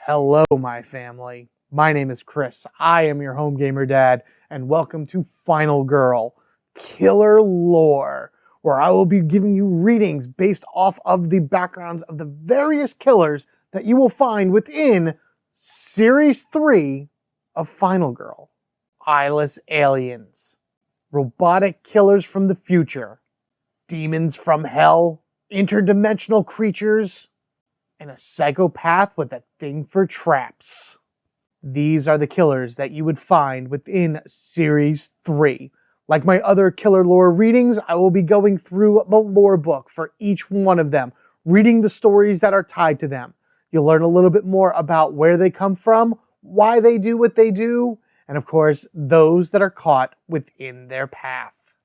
Hello, my family. My name is Chris. I am your home gamer dad, and welcome to Final Girl Killer Lore, where I will be giving you readings based off of the backgrounds of the various killers that you will find within Series 3 of Final Girl. Eyeless aliens, robotic killers from the future, demons from hell, interdimensional creatures, and a psychopath with a thing for traps. These are the killers that you would find within Series 3. Like my other killer lore readings, I will be going through the lore book for each one of them, reading the stories that are tied to them. You'll learn a little bit more about where they come from, why they do what they do, and of course, those that are caught within their path.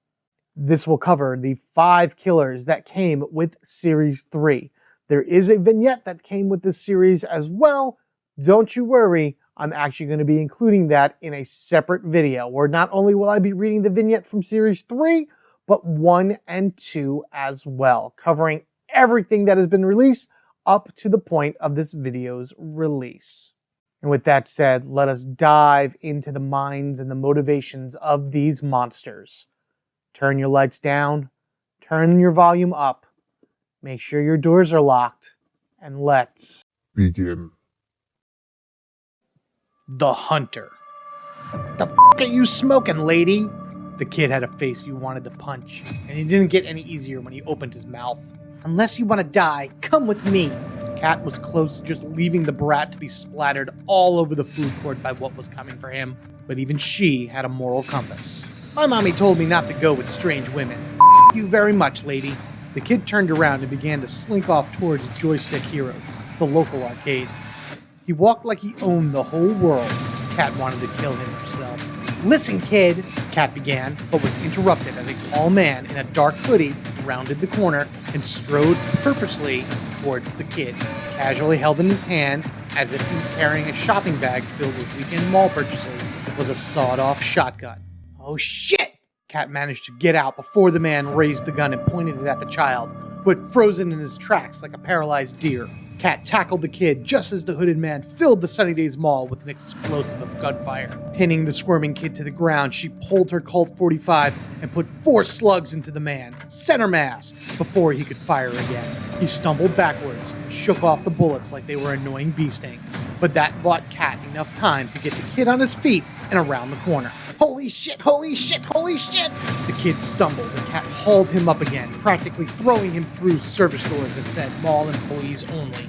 This will cover the 5 killers that came with Series 3. There is a vignette that came with this series as well. Don't you worry, I'm actually going to be including that in a separate video, where not only will I be reading the vignette from Series 3, but 1 and 2 as well, covering everything that has been released up to the point of this video's release. And with that said, let us dive into the minds and the motivations of these monsters. Turn your lights down, turn your volume up, make sure your doors are locked, and let's begin. The Hunter. The f*** are you smoking, lady? The kid had a face you wanted to punch, and it didn't get any easier when he opened his mouth. Unless you want to die, come with me. Cat was close to just leaving the brat to be splattered all over the food court by what was coming for him, but even she had a moral compass. My mommy told me not to go with strange women. F*** you very much, lady. The kid turned around and began to slink off towards Joystick Heroes, the local arcade. He walked like he owned the whole world. Cat wanted to kill him herself. Listen, kid, Cat began, but was interrupted as a tall man in a dark hoodie rounded the corner and strode purposely towards the kid, casually held in his hand, as if he was carrying a shopping bag filled with weekend mall purchases, was a sawed-off shotgun. Oh shit! Cat managed to get out before the man raised the gun and pointed it at the child, who had frozen in his tracks like a paralyzed deer. Cat tackled the kid just as the hooded man filled the Sunny Days Mall with an explosive of gunfire. Pinning the squirming kid to the ground, she pulled her Colt 45 and put 4 slugs into the man, center mass, before he could fire again. He stumbled backwards and shook off the bullets like they were annoying bee stings. But that bought Cat enough time to get the kid on his feet and around the corner. Holy shit, holy shit, holy shit! The kid stumbled and Cat hauled him up again, practically throwing him through service doors that said mall employees only.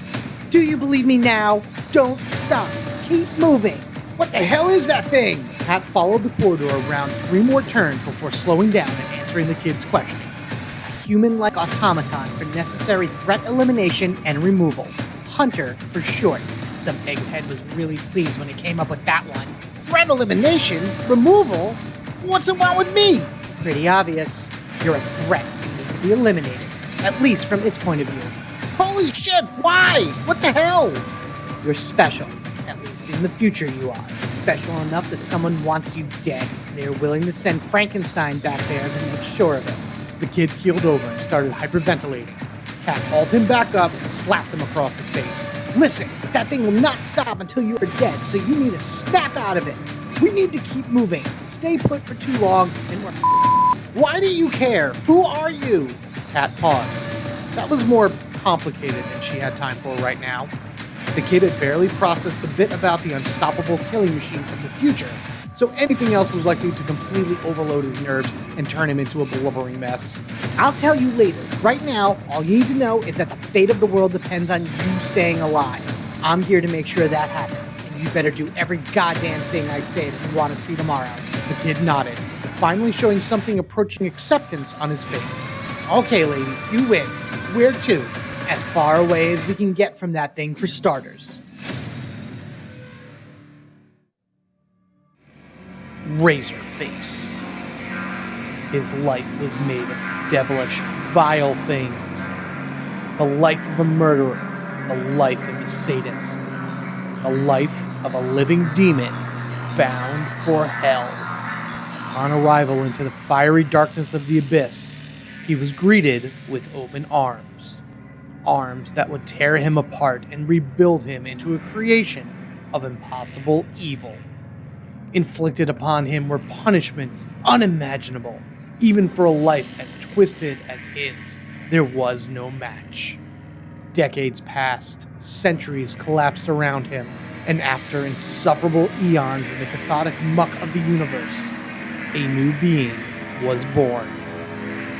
Do you believe me now? Don't stop. Keep moving. What the hell is that thing? Cat followed the corridor around 3 more turns before slowing down and answering the kid's question. A human-like automaton for necessary threat elimination and removal. Hunter for short. Some egghead was really pleased when he came up with that one. Threat elimination? Removal? What's it want with me? Pretty obvious. You're a threat and need to be eliminated, at least from its point of view. Holy shit, why? What the hell? You're special, at least in the future you are. Special enough that someone wants you dead. They're willing to send Frankenstein back there to make sure of it. The kid keeled over and started hyperventilating. Cat hauled him back up and slapped him across the face. Listen, that thing will not stop until you are dead, so you need to snap out of it. We need to keep moving. Stay put for too long, and we're Why do you care? Who are you? Cat paused. That was more complicated than she had time for right now. The kid had barely processed the bit about the unstoppable killing machine from the future, so anything else was likely to completely overload his nerves and turn him into a blubbering mess. I'll tell you later. Right now, all you need to know is that the fate of the world depends on you staying alive. I'm here to make sure that happens, and you better do every goddamn thing I say if you want to see tomorrow. The kid nodded, finally showing something approaching acceptance on his face. Okay, lady, you win. Where to? As far away as we can get from that thing for starters. Razorface. His life was made of devilish, vile things. The life of a murderer, the life of a sadist, the life of a living demon bound for hell. On arrival into the fiery darkness of the abyss, he was greeted with open arms. arms that would tear him apart and rebuild him into a creation of impossible evil. Inflicted upon him were punishments unimaginable. Even for a life as twisted as his, there was no match. Decades passed, centuries collapsed around him, and after insufferable eons in the cathodic muck of the universe, a new being was born.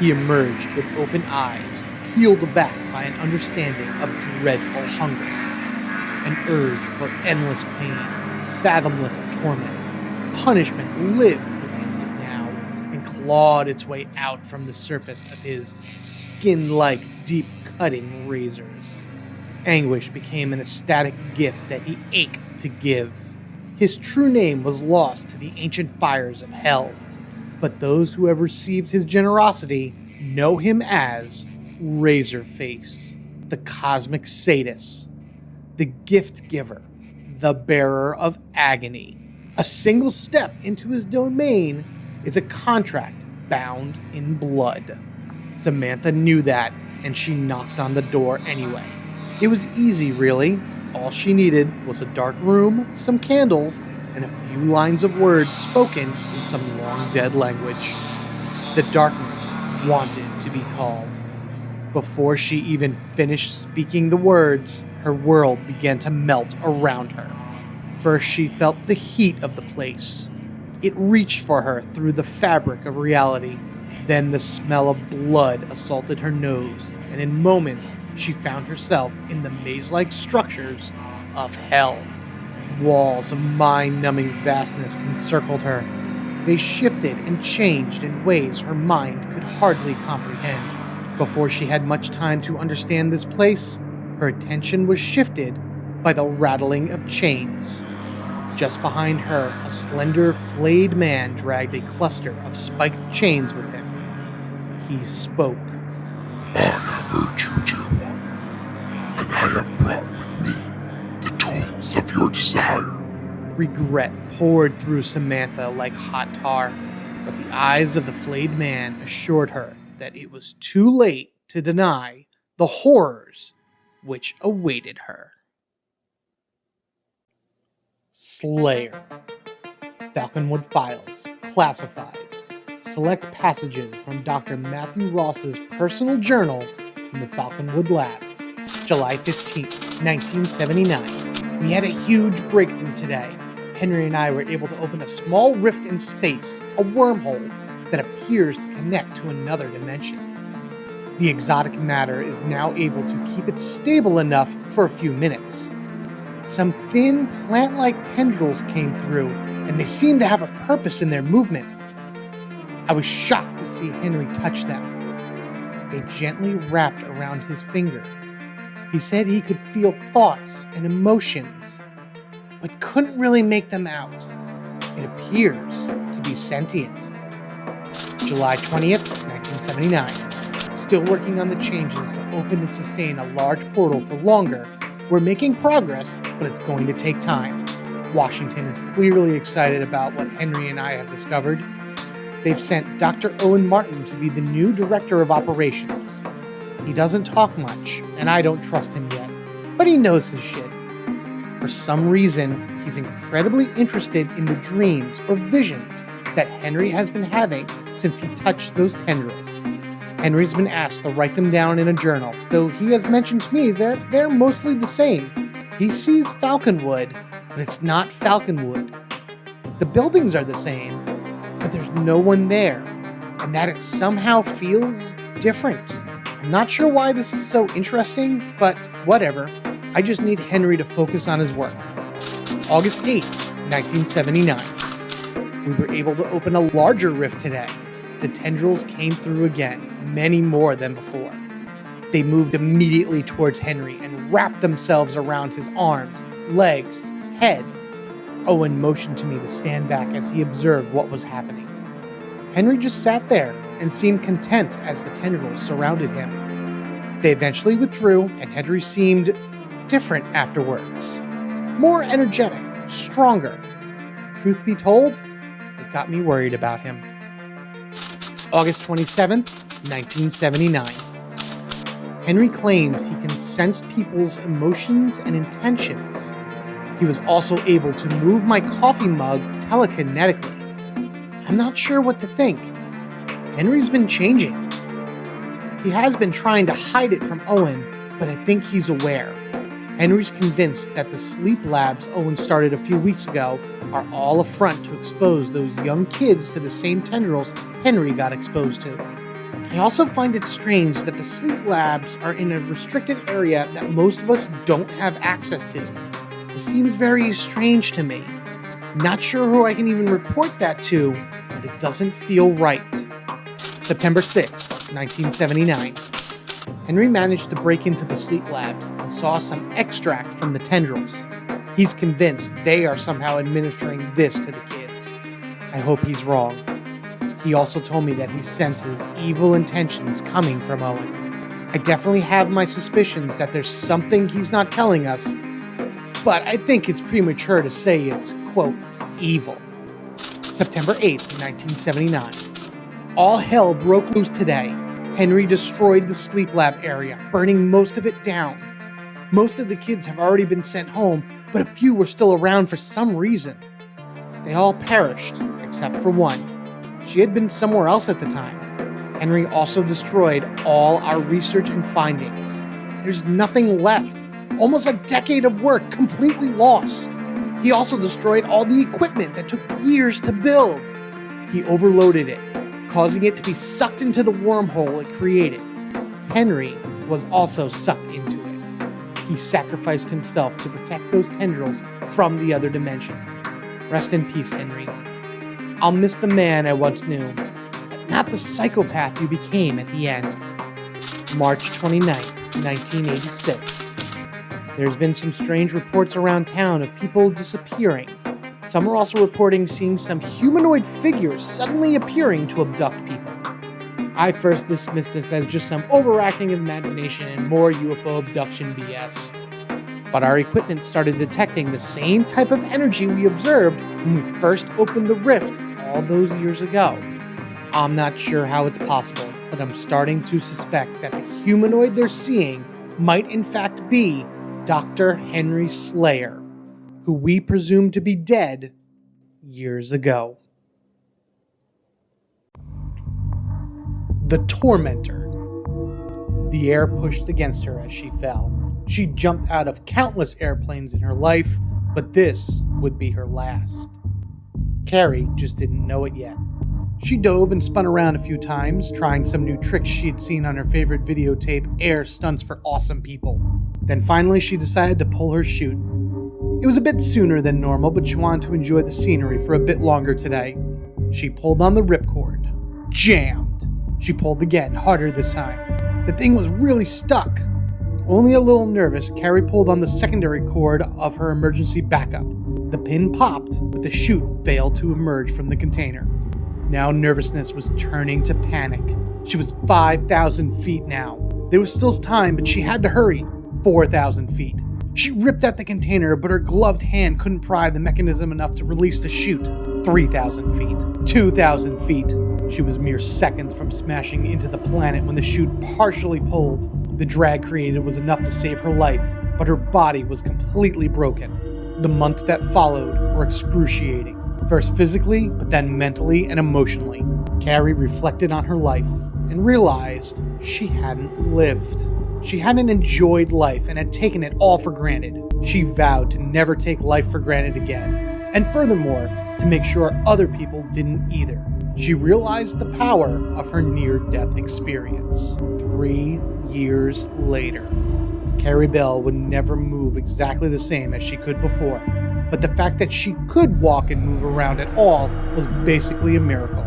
He emerged with open eyes, peeled back by an understanding of dreadful hunger. An urge for endless pain, fathomless torment. Punishment lived within him now and clawed its way out from the surface of his skin-like, deep-cutting razors. Anguish became an ecstatic gift that he ached to give. His true name was lost to the ancient fires of hell, but those who have received his generosity know him as Razorface, the cosmic sadist, the gift giver, the bearer of agony. A single step into his domain is a contract bound in blood. Samantha knew that, and she knocked on the door anyway. It was easy, really. All she needed was a dark room, some candles, and a few lines of words spoken in some long-dead language. The darkness wanted to be called. Before she even finished speaking the words, her world began to melt around her. First, she felt the heat of the place. It reached for her through the fabric of reality. Then the smell of blood assaulted her nose, and in moments, she found herself in the maze-like structures of hell. Walls of mind-numbing vastness encircled her. They shifted and changed in ways her mind could hardly comprehend. Before she had much time to understand this place, her attention was shifted by the rattling of chains. Just behind her, a slender, flayed man dragged a cluster of spiked chains with him. He spoke. I have heard you, dear one, and I have brought with me the tools of your desire. Regret poured through Samantha like hot tar, but the eyes of the flayed man assured her that it was too late to deny the horrors which awaited her. Slayer. Falconwood Files. Classified. Select passages from Dr. Matthew Ross's personal journal from the Falconwood Lab. July 15th, 1979. We had a huge breakthrough today. Henry and I were able to open a small rift in space, a wormhole, that appears to connect to another dimension. The exotic matter is now able to keep it stable enough for a few minutes. Some thin, plant-like tendrils came through, and they seemed to have a purpose in their movement. I was shocked to see Henry touch them. They gently wrapped around his finger. He said he could feel thoughts and emotions, but couldn't really make them out. It appears to be sentient. July 20th, 1979. Still working on the changes to open and sustain a large portal for longer. We're making progress, but it's going to take time. Washington is clearly excited about what Henry and I have discovered. They've sent Dr. Owen Martin to be the new director of operations. He doesn't talk much, and I don't trust him yet, but he knows his shit. For some reason, he's incredibly interested in the dreams or visions that Henry has been having since he touched those tendrils. Henry's been asked to write them down in a journal, though he has mentioned to me that they're mostly the same. He sees Falconwood, but it's not Falconwood. The buildings are the same, but there's no one there, and that it somehow feels different. I'm not sure why this is so interesting, but whatever. I just need Henry to focus on his work. August 8th, 1979. We were able to open a larger rift today. The tendrils came through again, many more than before. They moved immediately towards Henry and wrapped themselves around his arms, legs, head. Owen motioned to me to stand back as he observed what was happening. Henry just sat there and seemed content as the tendrils surrounded him. They eventually withdrew, and Henry seemed different afterwards. More energetic, stronger. Truth be told, it got me worried about him. August 27th, 1979. Henry claims he can sense people's emotions and intentions. He was also able to move my coffee mug telekinetically. I'm not sure what to think. Henry's been changing. He has been trying to hide it from Owen, but I think he's aware. Henry's convinced that the sleep labs Owen started a few weeks ago are all a front to expose those young kids to the same tendrils Henry got exposed to. I also find it strange that the sleep labs are in a restricted area that most of us don't have access to. It seems very strange to me. Not sure who I can even report that to, but it doesn't feel right. September 6th, 1979. Henry managed to break into the sleep labs and saw some extract from the tendrils. He's convinced they are somehow administering this to the kids. I hope he's wrong. He also told me that he senses evil intentions coming from Owen. I definitely have my suspicions that there's something he's not telling us, but I think it's premature to say it's, quote, evil. September 8th, 1979. All hell broke loose today. Henry destroyed the sleep lab area, burning most of it down. Most of the kids have already been sent home, but a few were still around for some reason. They all perished, except for one. She had been somewhere else at the time. Henry also destroyed all our research and findings. There's nothing left. Almost a decade of work completely lost. He also destroyed all the equipment that took years to build. He overloaded it, causing it to be sucked into the wormhole it created. Henry was also sucked into it. He sacrificed himself to protect those tendrils from the other dimension. Rest in peace, Henry. I'll miss the man I once knew, but not the psychopath you became at the end. March 29th, 1986. There's been some strange reports around town of people disappearing. Some are also reporting seeing some humanoid figures suddenly appearing to abduct people. I first dismissed this as just some overacting imagination and more UFO abduction BS. But our equipment started detecting the same type of energy we observed when we first opened the rift all those years ago. I'm not sure how it's possible, but I'm starting to suspect that the humanoid they're seeing might in fact be Dr. Henry Slayer, who we presume to be dead years ago. The Tormentor. The air pushed against her as she fell. She jumped out of countless airplanes in her life, but this would be her last. Carrie just didn't know it yet. She dove and spun around a few times, trying some new tricks she'd seen on her favorite videotape, Air Stunts for Awesome People. Then finally she decided to pull her chute. It was a bit sooner than normal, but she wanted to enjoy the scenery for a bit longer today. She pulled on the ripcord. Jammed. She pulled again, harder this time. The thing was really stuck. Only a little nervous, Carrie pulled on the secondary cord of her emergency backup. The pin popped, but the chute failed to emerge from the container. Now nervousness was turning to panic. She was 5,000 feet now. There was still time, but she had to hurry. 4,000 feet. She ripped at the container, but her gloved hand couldn't pry the mechanism enough to release the chute. 3,000 feet. 2,000 feet. She was mere seconds from smashing into the planet when the chute partially pulled. The drag created was enough to save her life, but her body was completely broken. The months that followed were excruciating. First physically, but then mentally and emotionally. Carrie reflected on her life and realized she hadn't lived. She hadn't enjoyed life and had taken it all for granted. She vowed to never take life for granted again. And furthermore, to make sure other people didn't either. She realized the power of her near-death experience. 3 years later. Carrie Bell would never move exactly the same as she could before. But the fact that she could walk and move around at all was basically a miracle.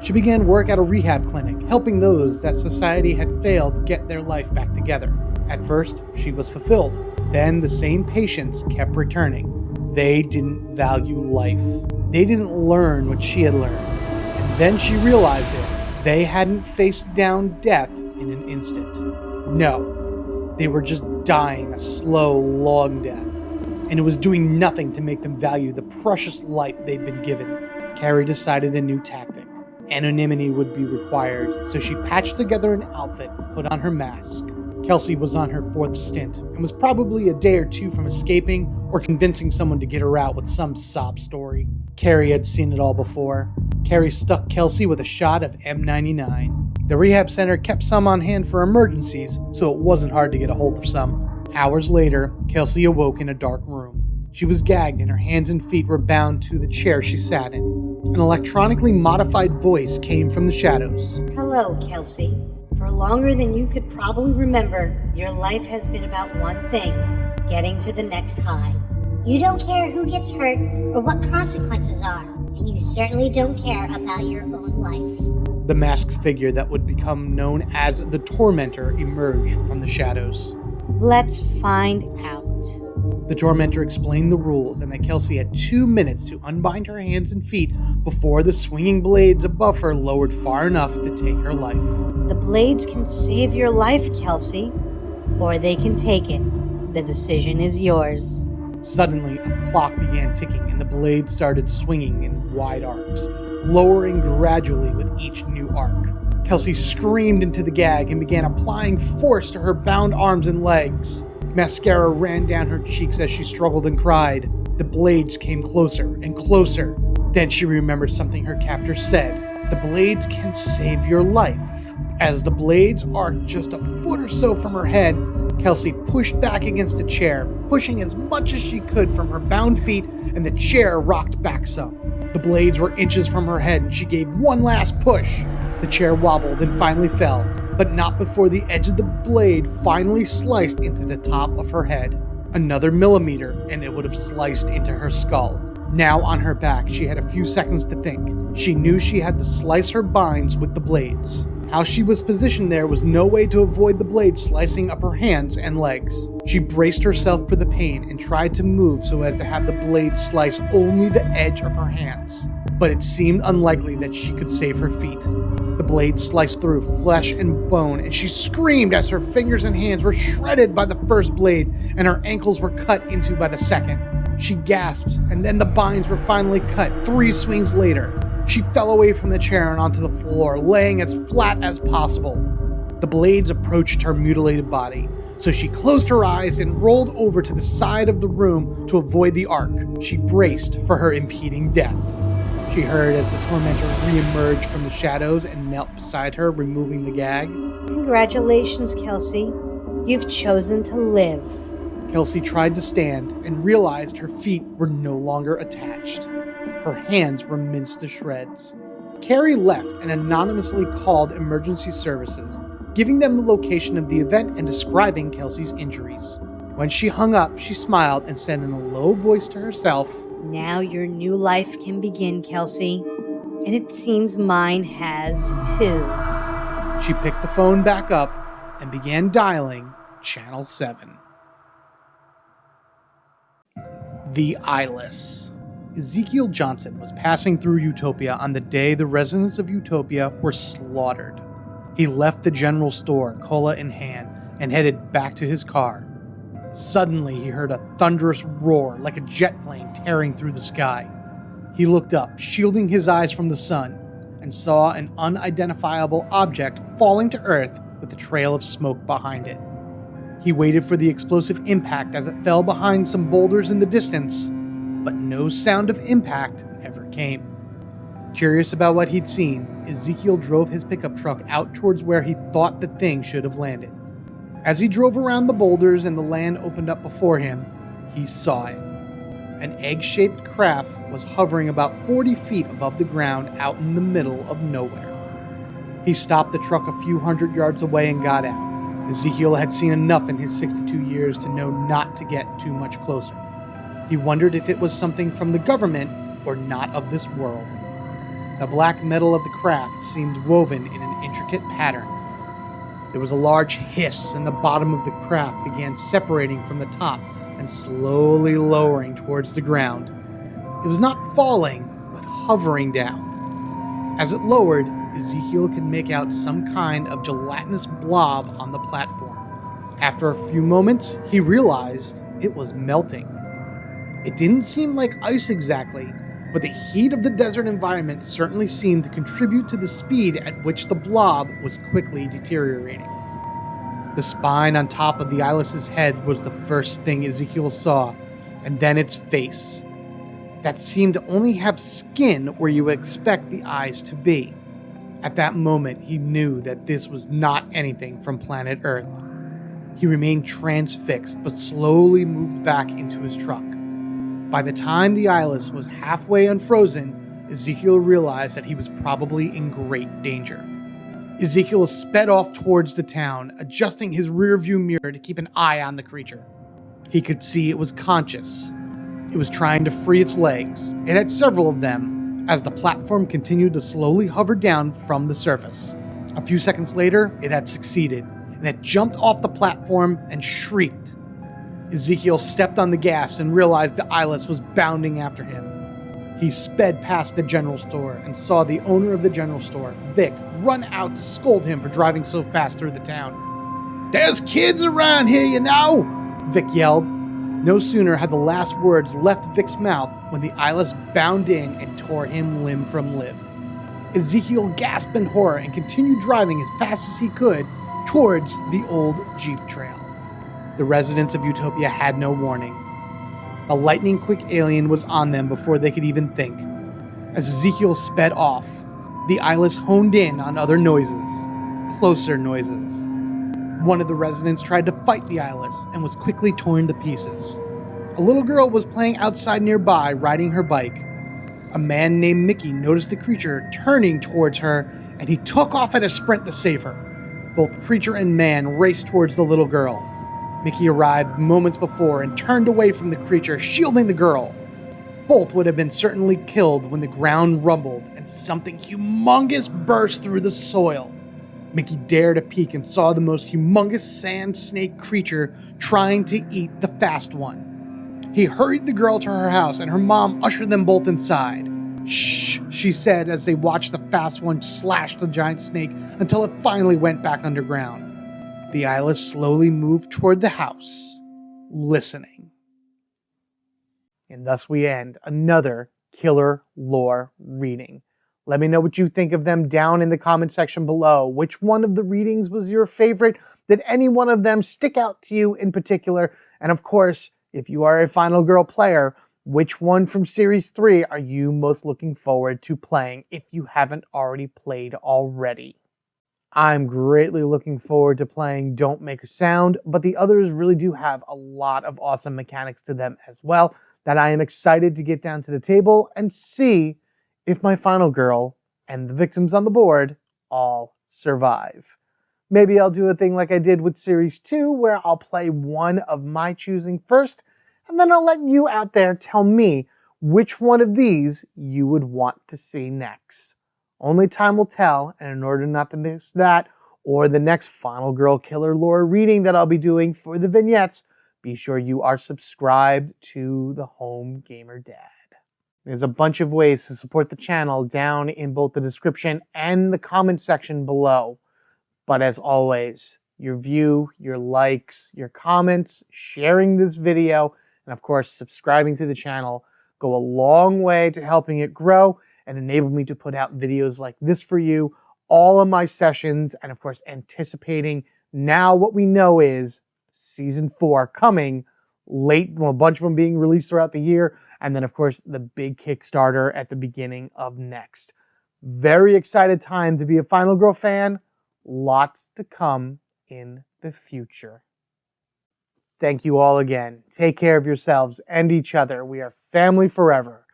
She began work at a rehab clinic, helping those that society had failed get their life back together. At first, she was fulfilled. Then the same patients kept returning. They didn't value life. They didn't learn what she had learned. And then she realized it. They hadn't faced down death in an instant. No, they were just dying a slow, long death. And it was doing nothing to make them value the precious life they'd been given. Carrie decided a new tactic. Anonymity would be required, so she patched together an outfit and put on her mask. Kelsey was on her 4th stint and was probably a day or 2 from escaping or convincing someone to get her out with some sob story. Carrie had seen it all before. Carrie stuck Kelsey with a shot of M99. The rehab center kept some on hand for emergencies, so it wasn't hard to get a hold of some. Hours later, Kelsey awoke in a dark room. She was gagged and her hands and feet were bound to the chair she sat in. An electronically modified voice came from the shadows. Hello, Kelsey. For longer than you could probably remember, your life has been about one thing: getting to the next high. You don't care who gets hurt or what consequences are, and you certainly don't care about your own life. The masked figure that would become known as the Tormentor emerged from the shadows. Let's find out. The Tormentor explained the rules and that Kelsey had 2 minutes to unbind her hands and feet before the swinging blades above her lowered far enough to take her life. The blades can save your life, Kelsey, or they can take it. The decision is yours. Suddenly, a clock began ticking and the blades started swinging in wide arcs, lowering gradually with each new arc. Kelsey screamed into the gag and began applying force to her bound arms and legs. Mascara ran down her cheeks as she struggled and cried. The blades came closer and closer. Then she remembered something her captor said. The blades can save your life. As the blades arced just a foot or so from her head, Kelsey pushed back against a chair, pushing as much as she could from her bound feet, and the chair rocked back some. The blades were inches from her head, and she gave one last push. The chair wobbled and finally fell, but not before the edge of the blade finally sliced into the top of her head. Another millimeter, and it would have sliced into her skull. Now on her back, she had a few seconds to think. She knew she had to slice her binds with the blades. How she was positioned there was no way to avoid the blade slicing up her hands and legs. She braced herself for the pain and tried to move so as to have the blade slice only the edge of her hands. But it seemed unlikely that she could save her feet. The blade sliced through flesh and bone, and she screamed as her fingers and hands were shredded by the first blade and her ankles were cut into by the second. She gasped, and then the binds were finally cut 3 swings later. She fell away from the chair and onto the floor, laying as flat as possible. The blades approached her mutilated body, so she closed her eyes and rolled over to the side of the room to avoid the arc. She braced for her impending death. She heard as the Tormentor re-emerged from the shadows and knelt beside her, removing the gag. Congratulations, Kelsey. You've chosen to live. Kelsey tried to stand and realized her feet were no longer attached. Her hands were minced to shreds. Carrie left and anonymously called emergency services, giving them the location of the event and describing Kelsey's injuries. When she hung up, she smiled and said in a low voice to herself, Now your new life can begin, Kelsey. And it seems mine has too. She picked the phone back up and began dialing Channel 7. The Eyeless. Ezekiel Johnson was passing through Utopia on the day the residents of Utopia were slaughtered. He left the general store, cola in hand, and headed back to his car. Suddenly, he heard a thunderous roar like a jet plane tearing through the sky. He looked up, shielding his eyes from the sun, and saw an unidentifiable object falling to earth with a trail of smoke behind it. He waited for the explosive impact as it fell behind some boulders in the distance, but no sound of impact ever came. Curious about what he'd seen, Ezekiel drove his pickup truck out towards where he thought the thing should have landed. As he drove around the boulders and the land opened up before him, he saw it. An egg-shaped craft was hovering about 40 feet above the ground out in the middle of nowhere. He stopped the truck a few hundred yards away and got out. Ezekiel had seen enough in his 62 years to know not to get too much closer. He wondered if it was something from the government or not of this world. The black metal of the craft seemed woven in an intricate pattern. There was a large hiss, and the bottom of the craft began separating from the top and slowly lowering towards the ground. It was not falling, but hovering down. As it lowered, Ezekiel could make out some kind of gelatinous blob on the platform. After a few moments, he realized it was melting. It didn't seem like ice exactly, but the heat of the desert environment certainly seemed to contribute to the speed at which the blob was quickly deteriorating. The spine on top of the Eyeless's head was the first thing Ezekiel saw, and then its face. That seemed to only have skin where you would expect the eyes to be. At that moment, he knew that this was not anything from planet Earth. He remained transfixed, but slowly moved back into his truck. By the time the Eyeless was halfway unfrozen, Ezekiel realized that he was probably in great danger. Ezekiel sped off towards the town, adjusting his rearview mirror to keep an eye on the creature. He could see it was conscious. It was trying to free its legs. It had several of them, as the platform continued to slowly hover down from the surface. A few seconds later, it had succeeded, and it jumped off the platform and shrieked. Ezekiel stepped on the gas and realized the Eyeless was bounding after him. He sped past the general store and saw the owner of the general store, Vic, run out to scold him for driving so fast through the town. "There's kids around here, you know," Vic yelled. No sooner had the last words left Vic's mouth when the Eyeless bounded in and tore him limb from limb. Ezekiel gasped in horror and continued driving as fast as he could towards the old Jeep trail. The residents of Utopia had no warning. A lightning-quick alien was on them before they could even think. As Ezekiel sped off, the Eyeless honed in on other noises, closer noises. One of the residents tried to fight the Eyeless and was quickly torn to pieces. A little girl was playing outside nearby, riding her bike. A man named Mickey noticed the creature turning towards her, and he took off at a sprint to save her. Both creature and man raced towards the little girl. Mickey arrived moments before and turned away from the creature, shielding the girl. Both would have been certainly killed when the ground rumbled and something humongous burst through the soil. Mickey dared a peek and saw the most humongous sand snake creature trying to eat the fast one. He hurried the girl to her house and her mom ushered them both inside. "Shh," she said as they watched the fast one slash the giant snake until it finally went back underground. The Eyeless slowly moved toward the house, listening. And thus we end another killer lore reading. Let me know what you think of them down in the comment section below. Which one of the readings was your favorite? Did any one of them stick out to you in particular? And of course, if you are a Final Girl player, which one from Series 3 are you most looking forward to playing if you haven't already played already? I'm greatly looking forward to playing Don't Make a Sound, but the others really do have a lot of awesome mechanics to them as well that I am excited to get down to the table and see if my Final Girl and the victims on the board all survive. Maybe I'll do a thing like I did with Series 2 where I'll play one of my choosing first, and then I'll let you out there tell me which one of these you would want to see next. Only time will tell, and in order not to miss that or the next Final Girl Killer Lore reading that I'll be doing for the vignettes, be sure you are subscribed to the Home Gamer Dad. There's a bunch of ways to support the channel down in both the description and the comment section below. But as always, your view, your likes, your comments, sharing this video, and of course subscribing to the channel go a long way to helping it grow and enable me to put out videos like this for you, all of my sessions, and of course anticipating now what we know is Season 4 coming late, well, a bunch of them being released throughout the year, and then of course the big Kickstarter at the beginning of next. Very excited time to be a Final Girl fan. Lots to come in the future. Thank you all again. Take care of yourselves and each other. We are family forever,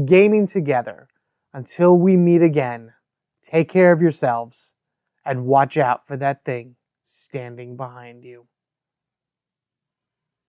gaming together. Until we meet again, take care of yourselves and watch out for that thing standing behind you.